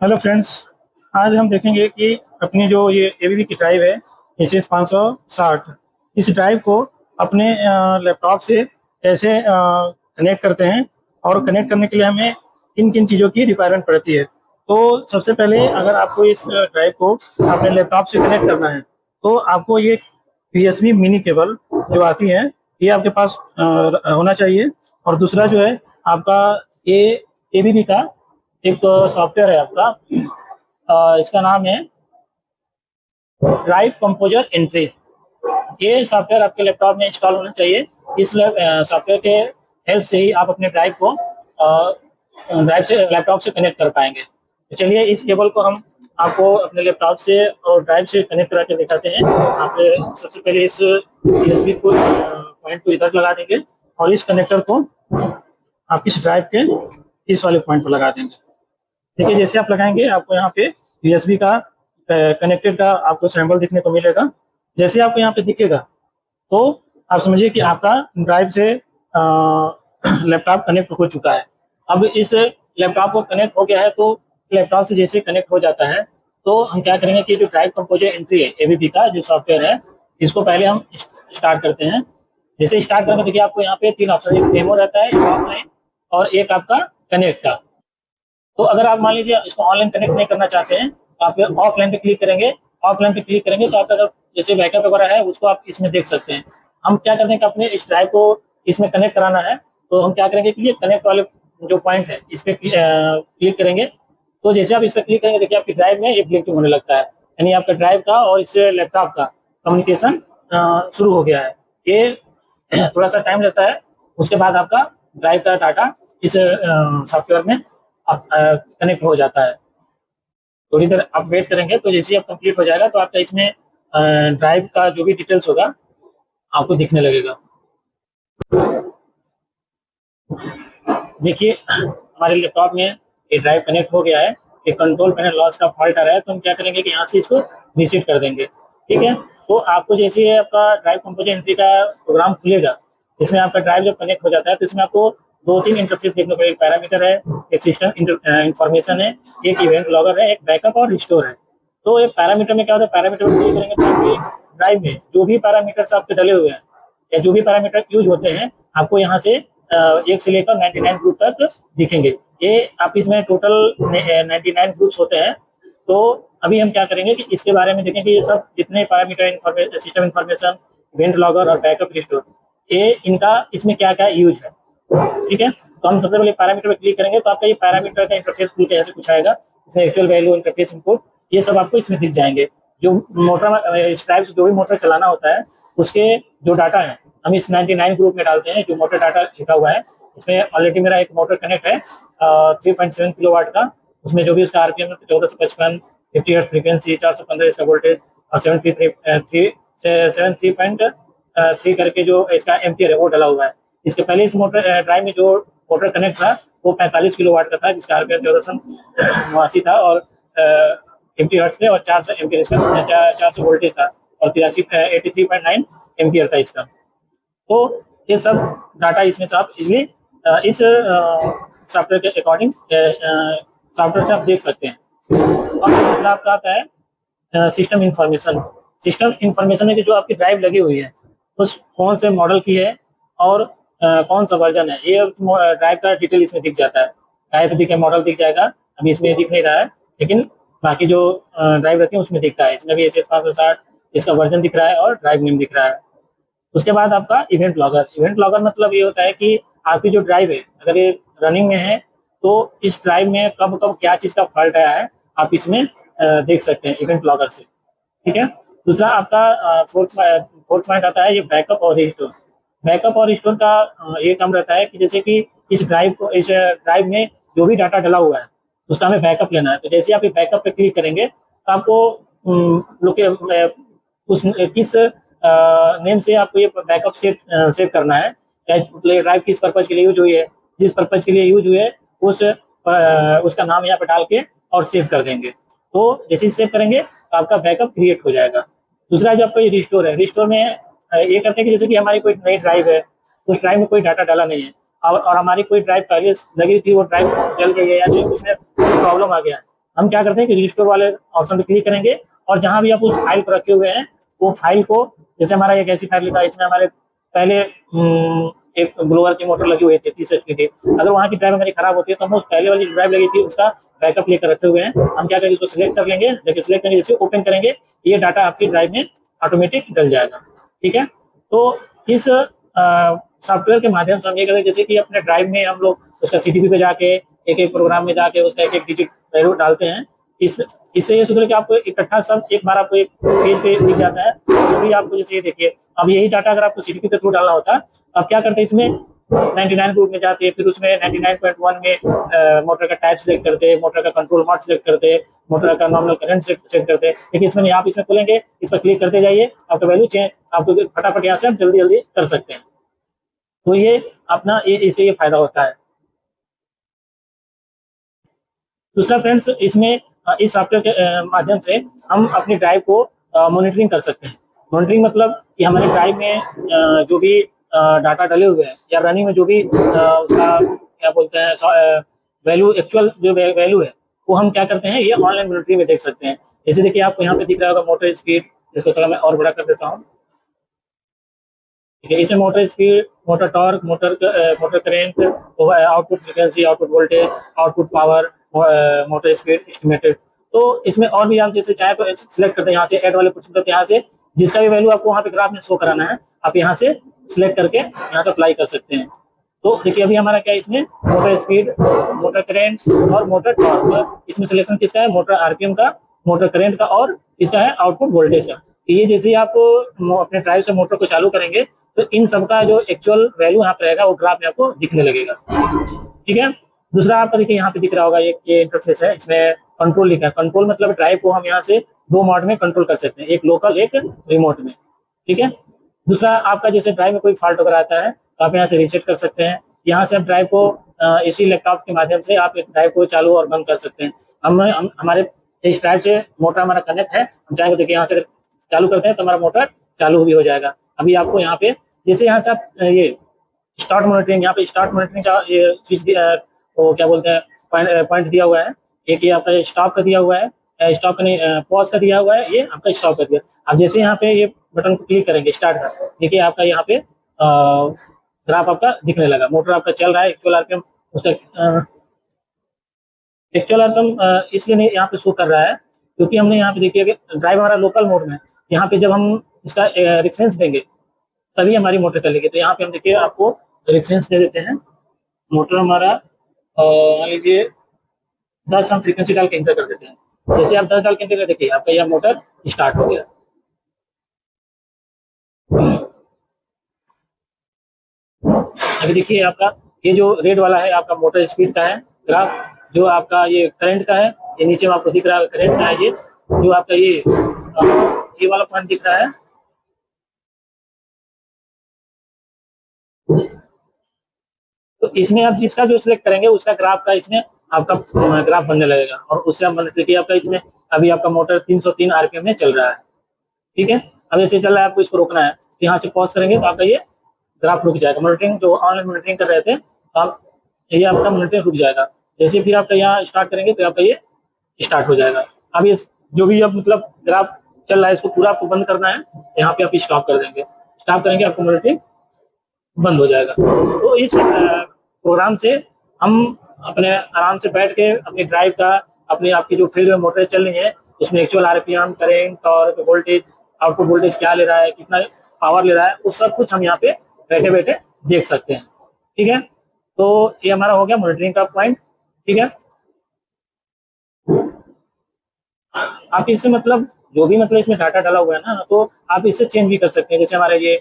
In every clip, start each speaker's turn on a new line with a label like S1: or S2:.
S1: Hello friends. आज हम देखेंगे कि अपनी जो ये एबीबी की ड्राइव है SS 560, इस ड्राइव को अपने लैपटॉप से कैसे कनेक्ट करते हैं और कनेक्ट करने के लिए हमें किन किन चीज़ों की रिक्वायरमेंट पड़ती है। तो सबसे पहले अगर आपको इस ड्राइव को अपने लैपटॉप से कनेक्ट करना है तो आपको ये USB मिनी केबल जो आती है ये आपके पास होना चाहिए। और दूसरा जो है आपका ये एबीबी का एक सॉफ्टवेयर है आपका, इसका नाम है ड्राइव कंपोजर एंट्री। ये सॉफ्टवेयर आपके लैपटॉप में इंस्टॉल होना चाहिए। इस सॉफ्टवेयर के हेल्प से ही आप अपने ड्राइव को ड्राइव से लैपटॉप से कनेक्ट कर पाएंगे। तो चलिए इस केबल को हम आपको अपने लैपटॉप से और ड्राइव से कनेक्ट करा के दिखाते हैं। आप सबसे पहले इस USB को पॉइंट को इधर लगा देंगे और इस कनेक्टर को आप इस ड्राइव के इस वाले पॉइंट पर लगा देंगे। देखिए जैसे आप लगाएंगे आपको यहाँ पे USB का कनेक्टेड का आपको सिंबल दिखने को मिलेगा। जैसे आपको यहाँ पे दिखेगा तो आप समझिए कि आपका ड्राइव से लैपटॉप कनेक्ट हो चुका है। अब इस लैपटॉप को कनेक्ट हो गया है तो लैपटॉप से जैसे कनेक्ट हो जाता है तो हम क्या करेंगे कि जो ड्राइव कंपोजर एंट्री है एबीबी का जो सॉफ्टवेयर है इसको पहले हम स्टार्ट करते हैं। जैसे स्टार्ट करेंगे देखिए आपको यहाँ पे 3 ऑप्शन, एक डेमो रहता है, एक ऑफलाइन और एक आपका कनेक्ट का। तो अगर आप मान लीजिए इसको ऑनलाइन कनेक्ट नहीं करना चाहते हैं तो आप ऑफलाइन पे क्लिक करेंगे। ऑफलाइन पे क्लिक करेंगे तो आपका जैसे बैकअप वगैरह है उसको आप इसमें देख सकते हैं। हम क्या करते हैं कि अपने इस ड्राइव को इसमें कनेक्ट कराना है तो हम क्या करेंगे कि ये कनेक्ट वाले जो पॉइंट है इस पर क्लिक करेंगे। तो जैसे आप इस पर क्लिक करेंगे देखिए आपकी ड्राइव में ये ब्लिंकिंग होने लगता है, यानी आपका ड्राइव का और इस लैपटॉप का कम्युनिकेशन शुरू हो गया है। ये थोड़ा सा टाइम लेता है, उसके बाद आपका ड्राइव का डाटा इस सॉफ्टवेयर में कनेक्ट हो जाता है। थोड़ी देर आप वेट करेंगे तो जैसे ही आप कंप्लीट हो जाएगा तो आपका इसमें ड्राइव का जो भी डिटेल्स होगा आपको दिखने लगेगा। देखिए हमारे लैपटॉप में ये ड्राइव कनेक्ट हो गया है। ये कंट्रोल पैनल लॉस का फॉल्ट आ रहा है तो हम क्या करेंगे कि यहाँ से इसको रीसेट कर देंगे। ठीक है, तो आपको जैसे ही आपका ड्राइव कंपोजर एंट्री का प्रोग्राम खुलेगा इसमें आपका ड्राइव जब कनेक्ट हो जाता है तो इसमें आपको 2-3 इंटरफेस देखने को, एक पैरामीटर है, एक सिस्टम इंफॉर्मेशन है, एक इवेंट लॉगर है, एक बैकअप और रिस्टोर है। तो ये पैरामीटर में क्या होता है, पैरामीटर में क्लिक करेंगे तो आपके ड्राइव में जो भी पैरामीटर्स आपके डले हुए हैं या जो भी पैरामीटर यूज होते हैं आपको यहाँ से 1 से लेकर 99 ग्रुप तक दिखेंगे। ये आप इसमें टोटल 99 ग्रुप्स होते हैं। तो अभी हम क्या करेंगे कि इसके बारे में देखेंगे ये सब जितने parameter, system information, event logger और बैकअप रिस्टोर, ये इनका इसमें क्या क्या यूज है। ठीक है, तो हम सबसे पहले पैरामीटर पे क्लिक करेंगे तो आपका ये पैरामीटर का इंटरफेस खुल के ऐसे कुछ आएगा। इसमें एक्चुअल वैल्यू, इंटरफेस इनपुट, ये सब आपको इसमें दिख जाएंगे। जो मोटर इस टाइप से जो भी मोटर चलाना होता है उसके जो डाटा है हम इस 99 ग्रुप में डालते हैं। जो मोटर डाटा लिखा हुआ है इसमें ऑलरेडी मेरा एक मोटर कनेक्ट है 3.7 किलोवाट का। उसमें जो भी उसका आरपीएम 1455, 50 हर्ट्ज फ्रीक्वेंसी, 415 इसका वोल्टेज और 73.3 करके जो इसका एम्पियर है वो डाला हुआ है। इसके पहले इस मोटर ड्राइव में जो मोटर कनेक्ट था वो 45 किलोवाट का था जिसका आरपीएम 1489 था और 50 हर्ट्ज पे और 400 एम्पियर इसका 400 वोल्टेज था और 83.9 एम्पियर था इसका। तो ये सब डाटा इसमें से आप इजिली इस सॉफ्टवेयर के अकॉर्डिंग सॉफ्टवेयर से आप देख सकते हैं। और दूसरा आपका आता है सिस्टम इंफॉर्मेशन। सिस्टम इंफॉर्मेशन में जो आपकी ड्राइव लगी हुई है उस कौन से मॉडल की है और कौन सा वर्जन है, ये ड्राइव का डिटेल इसमें दिख जाता है। ड्राइव दिखे, मॉडल दिख जाएगा, अभी इसमें दिख नहीं रहा है लेकिन बाकी जो ड्राइव रहती है उसमें दिखता है। इसमें भी SS 560 इसका वर्जन दिख रहा है और ड्राइव नेम दिख रहा है। उसके बाद आपका इवेंट लॉगर। इवेंट लॉगर मतलब ये होता है कि आपकी जो ड्राइव है अगर ये रनिंग में है तो इस ड्राइव में कब कब क्या चीज़ का फॉल्ट आया है आप इसमें देख सकते हैं इवेंट लॉगर से। ठीक है, दूसरा आपका फोर्थ पॉइंट आता है ये बैकअप और रिस्टोर। बैकअप और रिस्टोर का ये काम रहता है कि जैसे कि इस ड्राइव में जो भी डाटा डला हुआ है उसका हमें बैकअप लेना है। तो जैसे आप बैकअप पे क्लिक करेंगे तो आपको उस किस नेम से आपको ये बैकअप सेव करना है, चाहे ड्राइव किस पर्पज के लिए यूज हुई है, जिस पर्पज के लिए यूज हुई है उसका नाम यहाँ पे डाल के और सेव कर देंगे। तो जैसे ही सेव करेंगे तो आपका बैकअप क्रिएट हो जाएगा। दूसरा जो आपका ये रिस्टोर है, रिस्टोर में ये करते हैं कि जैसे कि हमारी कोई नई ड्राइव है उस ड्राइव में कोई डाटा डाला नहीं है और हमारी कोई ड्राइव पहले लगी थी वो ड्राइव जल गई है या फिर उसमें प्रॉब्लम आ गया है हम क्या करते हैं कि रिस्टोर वाले ऑप्शन पे क्लिक करेंगे और जहां भी आप उस फाइल को रखे हुए हैं वो फाइल को, जैसे हमारा एक ऐसी फाइल लिखा है, इसमें हमारे पहले एक ब्लोअर की मोटर लगी हुई थी 30 HP की, अगर वहाँ की ड्राइव हमारी खराब होती है तो हम उस पहले वाली ड्राइव लगी थी उसका बैकअप लेकर रखे हुए हैं। हम क्या करेंगे, इसको सिलेक्ट कर लेंगे, जब सिलेक्ट करेंगे जैसे ओपन करेंगे ये डाटा आपकी ड्राइव में ऑटोमेटिक डल जाएगा। ठीक है, तो इस सॉफ्टवेयर के माध्यम से हम ये करें, जैसे कि अपने ड्राइव में हम लोग उसका CTP पे जाके एक एक प्रोग्राम में जाके उसका एक एक डिजिट वैल्यू डालते हैं, इससे ये सुधर कि आपको इकट्ठा सब एक बार आपको एक पेज पे दिख जाता है। जो भी आपको जैसे ये देखिए, अब यही डाटा अगर आपको CTP के थ्रू डालना होता, अब क्या करते हैं, इसमें 99 ग्रुप में जाते हैं, फिर उसमें 99.1 में मोटर का टाइप सेलेक्ट करते हैं, मोटर का कंट्रोल मॉड सेलेक्ट करते हैं, मोटर का नॉर्मल करंट सेट करते हैं। लेकिन इसमें आप इसमें खोलेंगे, इस पर क्लिक करते जाइए, आपका वैल्यू चेंज आपको फटाफट यहाँ से आप जल्दी जल्दी कर सकते हैं। तो ये अपना इससे ये फायदा होता है। दूसरा फ्रेंड्स, इसमें इस सॉफ्टवेयर के माध्यम से हम अपनी ड्राइव को मॉनिटरिंग कर सकते हैं। मॉनिटरिंग मतलब कि हमारे ड्राइव में जो भी डाटा डले हुए हैं या रनिंग में जो भी उसका क्या बोलते हैं वैल्यू, एक्चुअल जो वैल्यू है वो हम क्या करते हैं, ये ऑनलाइन मॉनिटरिंग में देख सकते हैं। जैसे देखिए आपको यहाँ पे दिख रहा होगा मोटर स्पीड, इसको थोड़ा मैं और बड़ा कर देता हूँ। ठीक है, इसमें motor speed, motor torque, motor current, output frequency, output voltage, output power, motor speed estimated. तो इसमें और भी आप जैसे चाहे तो सिलेक्ट करते हैं, यहाँ से ऐड वाले कुछ करते हैं, यहाँ से जिसका भी वैल्यू आपको वहाँ पे ग्राफ में शो कराना है आप यहाँ से सिलेक्ट करके यहाँ से अप्लाई कर सकते हैं। तो देखिए अभी हमारा क्या है, इसमें मोटर स्पीड, मोटर करेंट और मोटर टॉर्क, इसमें सिलेक्शन किसका है, मोटर RPM का, मोटर करेंट का और इसका है आउटपुट वोल्टेज का। ये जैसे ही आप अपने ड्राइव से मोटर को चालू करेंगे तो इन सबका जो एक्चुअल वैल्यू यहाँ पे रहेगा वो ग्राफ में आपको दिखने लगेगा। ठीक है, दूसरा आपका देखिए यहाँ पे दिख रहा होगा ये इंटरफेस है, इसमें कंट्रोल लिखा है। कंट्रोल मतलब ड्राइव को हम यहाँ से दो मोड में कंट्रोल कर सकते हैं, एक लोकल एक रिमोट में। ठीक है, दूसरा आपका जैसे ड्राइव में कोई फॉल्ट वगैरह आता है तो आप यहाँ से रीसेट कर सकते हैं। यहाँ से आप ड्राइव को इसी लैपटॉप के माध्यम से आप ड्राइव को चालू और बंद कर सकते हैं। हम हमारे इस ड्राइव से मोटर हमारा कनेक्ट है, हम चाहेंगे देखिए यहाँ से चालू करते हैं तो हमारा मोटर चालू भी हो जाएगा। अभी आपको यहाँ पे जैसे यहाँ से आप ये स्टार्ट मॉनिटरिंग, यहाँ पे स्टार्ट मॉनिटरिंग का ये स्विच वो क्या बोलते हैं पॉइंट दिया हुआ है, एक ये आपका स्टॉप का दिया हुआ है, स्टॉप का नहीं पॉज का दिया हुआ है, ये आपका स्टॉप कर दिया। अब जैसे यहाँ पे ये बटन को क्लिक करेंगे स्टार्ट का, देखिए आपका यहाँ पे ग्राफ आपका दिखने लगा, मोटर आपका चल रहा है। एक्चुअल आरपीएम उसका एक्चुअल आरपीएम इसलिए नहीं यहाँ पे शो कर रहा है क्योंकि हमने यहाँ पे देखिए ड्राइव हमारा लोकल मोड में, यहाँ पे जब हम इसका रेफरेंस देंगे तभी हमारी मोटर चलेगी। तो यहाँ पे हम देखिए आपको रेफरेंस दे देते हैं, मोटर हमारा मान लीजिए 10 हम फ्रीक्वेंसी डाल के इंटर कर देते हैं। जैसे आप 10 डाल के इंटर कर, देखिए आपका यह मोटर स्टार्ट हो गया। अभी देखिए आपका ये जो रेड वाला है आपका मोटर स्पीड का है ग्राफ, जो आपका ये करंट का है, ये नीचे में आपको दिख रहा है करंट का है, ये जो आपका ये वाला पॉइंट दिख रहा है। तो इसमें आप जिसका जो सिलेक्ट करेंगे उसका ग्राफ का इसमें आपका ग्राफ बनने लगेगा और उससे आप देखिए आपका इसमें अभी आपका मोटर 303 आरपीएम में चल रहा है। ठीक है, अब ऐसे चल रहा है, आपको इसको रोकना है तो यहाँ से पॉज करेंगे तो आपका ये ग्राफ रुक जाएगा। मॉनिटरिंग जो ऑनलाइन मॉनिटरिंग कर रहे थे तो आप ये आपका मॉनिटरिंग रुक जाएगा। जैसे फिर आपका यहाँ स्टार्ट करेंगे तो आपका ये स्टार्ट हो जाएगा। अब ये जो भी अब मतलब ग्राफ चल रहा है इसको पूरा आपको बंद करना है, यहाँ पे आप स्टॉप कर देंगे, स्टॉप करेंगे आपको मॉनिटरिंग बंद हो जाएगा। तो इस प्रोग्राम से हम अपने आराम से बैठ के अपनी ड्राइव का, अपनी आपकी जो फील्ड में मोटर चल रही है उसमें एक्चुअल आरपीएम, करेंट और वोल्टेज, आउटपुट वोल्टेज क्या ले रहा है, कितना पावर ले रहा है, वो सब कुछ हम यहाँ पे बैठे बैठे देख सकते हैं। ठीक है, तो ये हमारा हो गया मॉनिटरिंग का पॉइंट। ठीक है, आप इससे मतलब जो भी मतलब इसमें डाटा डाला हुआ है ना, तो आप इससे चेंज भी कर सकते हैं। जैसे हमारे ये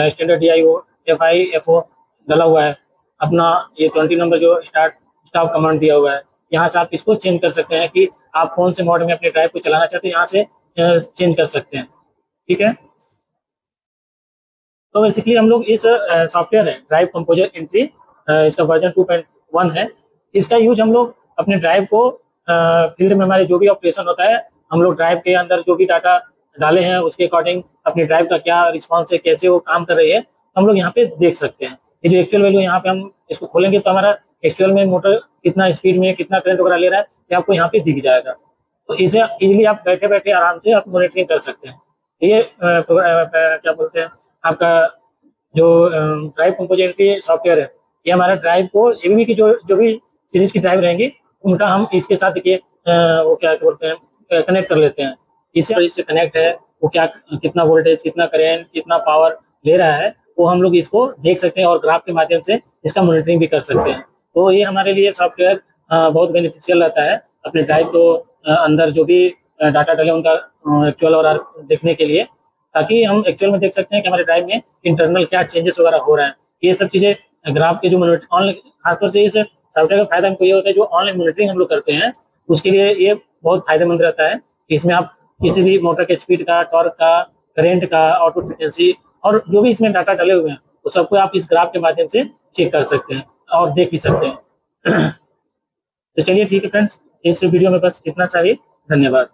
S1: स्टैंडर्ड DIO FI FO डाला हुआ है, अपना ये 20 नंबर जो स्टॉप कमांड दिया हुआ है, यहाँ से आप इसको चेंज कर सकते हैं कि आप कौन से मोड में अपने ड्राइव को चलाना चाहते हैं, यहाँ से चेंज कर सकते हैं। ठीक है, तो बेसिकली हम लोग इस सॉफ्टवेयर है ड्राइव कंपोजर एंट्री, इसका वर्जन 2.1 है। इसका यूज हम लोग अपने ड्राइव को फील्ड में हमारे जो भी ऑपरेशन होता है, हम लोग ड्राइव के अंदर जो भी डाटा डाले हैं उसके अकॉर्डिंग अपनी ड्राइव का क्या रिस्पॉन्स है, कैसे वो काम कर रही है, हम लोग यहाँ पे देख सकते हैं। ये जो एक्चुअल वैल्यू यहाँ पे हम इसको खोलेंगे तो हमारा एक्चुअल में मोटर कितना स्पीड में कितना करंट वगैरह ले रहा है ये आपको यहाँ पे दिख जाएगा। तो इसे इजीली आप बैठे बैठे आराम से आप मॉनिटरिंग कर सकते हैं। ये क्या बोलते हैं आपका जो ड्राइव कंपोजिबिलिटी सॉफ्टवेयर है, ये हमारा ड्राइव को एबीबी की जो भी सीरीज की ड्राइव रहेंगी उनका हम इसके साथ देखिए वो क्या बोलते हैं कनेक्ट कर लेते हैं। इससे कनेक्ट है वो क्या कितना वोल्टेज कितना करंट कितना पावर ले रहा है वो हम लोग इसको देख सकते हैं और ग्राफ के माध्यम से इसका मॉनिटरिंग भी कर सकते हैं। तो ये हमारे लिए सॉफ्टवेयर बहुत बेनिफिशियल रहता है अपने ड्राइव को अंदर जो भी डाटा डले उनका एक्चुअल और देखने के लिए, ताकि हम एक्चुअल में देख सकते हैं कि हमारे ड्राइव में इंटरनल क्या चेंजेस वगैरह हो रहे हैं। ये सब चीज़ें ग्राफ के जो ऑनलाइन खासतौर से इस सॉफ्टवेयर का फायदा हमको ये होता है जो ऑनलाइन मॉनिटरिंग हम लोग करते हैं उसके लिए ये बहुत फायदेमंद रहता है कि इसमें आप किसी भी मोटर के स्पीड का टॉर्क का करेंट का आउटपुट फ्रिक्वेंसी और जो भी इसमें डाटा डले हुए हैं वो सबको आप इस ग्राफ के माध्यम से चेक कर सकते हैं और देख भी सकते हैं। तो चलिए ठीक है फ्रेंड्स, इस वीडियो में बस इतना चाहिए। धन्यवाद।